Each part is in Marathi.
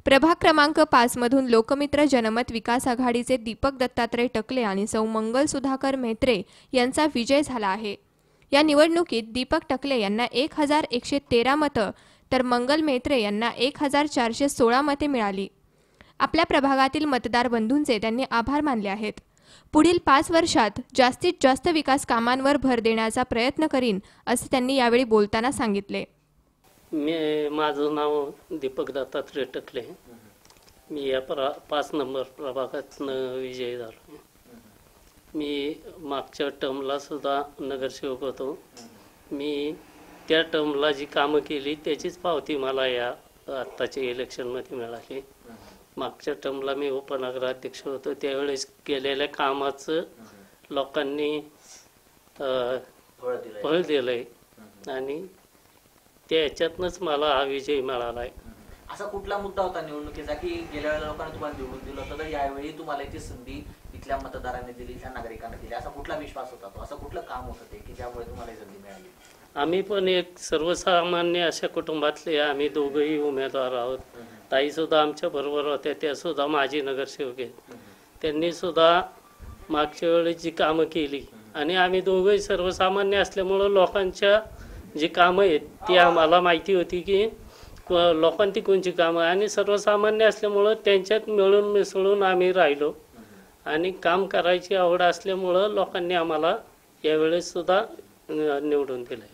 प्रभाग क्रमांक 5 मधून लोकमित्र जनमत विकास आघाडीचे दीपक दत्तात्रय टकले आणि सौ मंगल सुधाकर मेहत्रे यांचा विजय झाला आहे। या निवडणुकीत दीपक टकले यांना 1113 मतं तर मंगल मेहत्रे यांना 1416 मते मिळाली। आपल्या प्रभागातील मतदार बंधूंचे त्यांनी आभार मानले आहेत। पुढील 5 वर्षात जास्तीत जास्त विकास कामांवर भर देण्याचा प्रयत्न करीन असे त्यांनी यावेळी बोलताना सांगितले। माझं नाव दीपक दत्तात्रय टकले। मी या 5 नंबर प्रभागातनं विजयी झालो। मी मागच्या टर्मला सुद्धा नगरसेवक होतो। मी त्या टर्मला जी कामं केली त्याचीच पावती मला या आत्ताच्या इलेक्शनमध्ये मिळाली। मागच्या टर्मला मी उपनगराध्यक्ष होतो, त्यावेळेस केलेल्या कामाचं लोकांनी फळ दिलंय आणि त्याच्यातनंच मला हा विजय मिळाला आहे। असा कुठला मुद्दा होता निवडणुकीचा की गेल्या वेळेला लोकांनी तुम्हाला निवडून दिलं होतं, तर यावेळी तुम्हाला ती संधी इथल्या मतदारांनी दिली, इथल्या नागरिकांना दिली, असा कुठला विश्वास होता तो, असं कुठलं काम होतं ते की ज्यामुळे तुम्हाला संधी मिळाली? आम्ही पण एक सर्वसामान्य अशा कुटुंबातले आम्ही दोघंही उमेदवार आहोत। ताई सुद्धा आमच्या बरोबर होत्या, त्या सुद्धा माजी नगरसेवक आहेत। त्यांनी सुद्धा मागच्या वेळेस जी कामं केली आणि आम्ही दोघंही सर्वसामान्य असल्यामुळं लोकांच्या जी कामं आहेत ती आम्हाला माहिती होती की लोकांची कोणची कामं आणि सर्वसामान्य असल्यामुळं त्यांच्यात मिळून मिसळून आम्ही राहिलो आणि काम करायची आवड असल्यामुळं लोकांनी आम्हाला यावेळेस सुद्धा निवडून दिलं।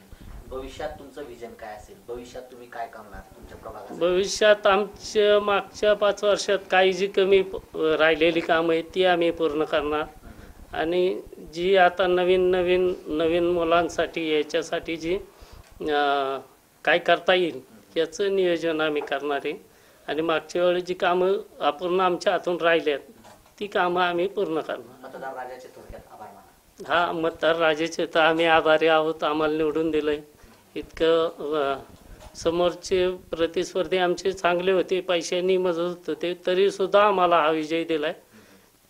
भविष्यात तुमचं विजन काय असेल? भविष्यात तुम्ही काय करणार तुमच्या प्रभागात? भविष्यात आमच्या मागच्या 5 वर्षात काही जी कमी राहिलेली कामं आहेत ती आम्ही पूर्ण करणार आणि जी आता नवीन मुलांसाठी याच्यासाठी जी काय करता येईल याचं नियोजन आम्ही करणार आहे आणि मागच्या वेळी जी कामं अपूर्ण आमच्या हातून राहिल्यात ती कामं आम्ही पूर्ण करणार। मतदार राजाचे थोडक्यात आभार माना। हा, मतदार राजाचे तर आम्ही आभारी आहोत, आम्हाला निवडून दिलंय। इतकं समोरचे प्रतिस्पर्धी आमचे चांगले होते, पैशांनी मदत होते, तरी सुद्धा आम्हाला हा विजय दिलाय,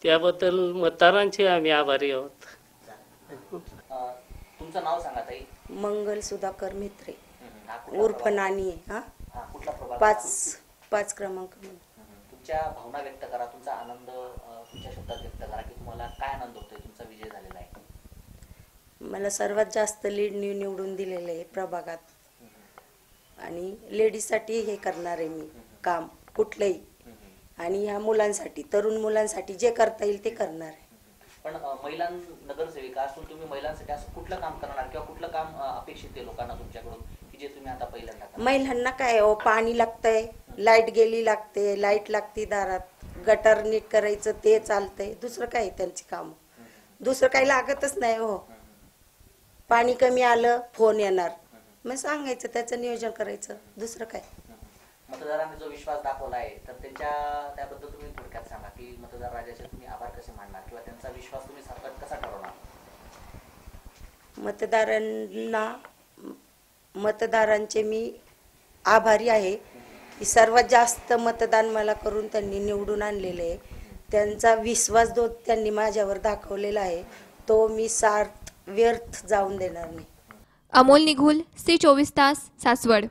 त्याबद्दल मतदारांचे आम्ही आभारी आहोत। तुमचं नाव सांगा ताई? मंगल सुधाकर मेहत्रे उर्फ नानी। कुठला 5 क्रमांक। तुमच्या भावना व्यक्त करा, तुमचा आनंद तुमच्या शब्दात व्यक्त करा की तुम्हाला काय आनंद होतोय तुमचा विजय झालेला आहे? मला सर्वात जास्त लीड निवडून दिलेलं आहे प्रभागात आणि लेडीजसाठी हे करणार आहे मी काम कुठलंही आणि ह्या मुलांसाठी, तरुण मुलांसाठी जे करता येईल ते करणार आहे। पण महिला नगरसेविका असून तुम्ही महिलांसाठी असं कुठलं काम करणार किंवा कुठलं काम अपेक्षित आहे लोकांना तुमच्याकडून की जे तुम्ही आता पहिल्यांदा करणार? महिलांना काय हो, पाणी लागतंय, लाईट गेली लागते, लाईट लागते दारात, गटर नीट करायचं ते चालतंय, दुसरं काय त्यांची काम? दुसरं काही लागतच नाही हो। पाणी कमी आलं फोन येणार, मग सांगायचं, त्याचं नियोजन करायचं, दुसरं काय? मतदारांनी जो विश्वास दाखवला आहे तर त्याबद्दल तुम्ही थोडक्यात सांगा की मतदार राजाचे तुम्ही आभार कसे मानणार किंवा त्यांचा विश्वास तुम्ही कसा ठरवणार? मतदारांचे मी आभारी आहे की सर्वात जास्त मतदान मला करून त्यांनी निवडून आणलेले आहे। त्यांचा विश्वास जो त्यांनी माझ्यावर दाखवलेला आहे तो मी व्यर्थ जाऊन देणार नाही। अमोल निघुल, C24 तास, सासवड।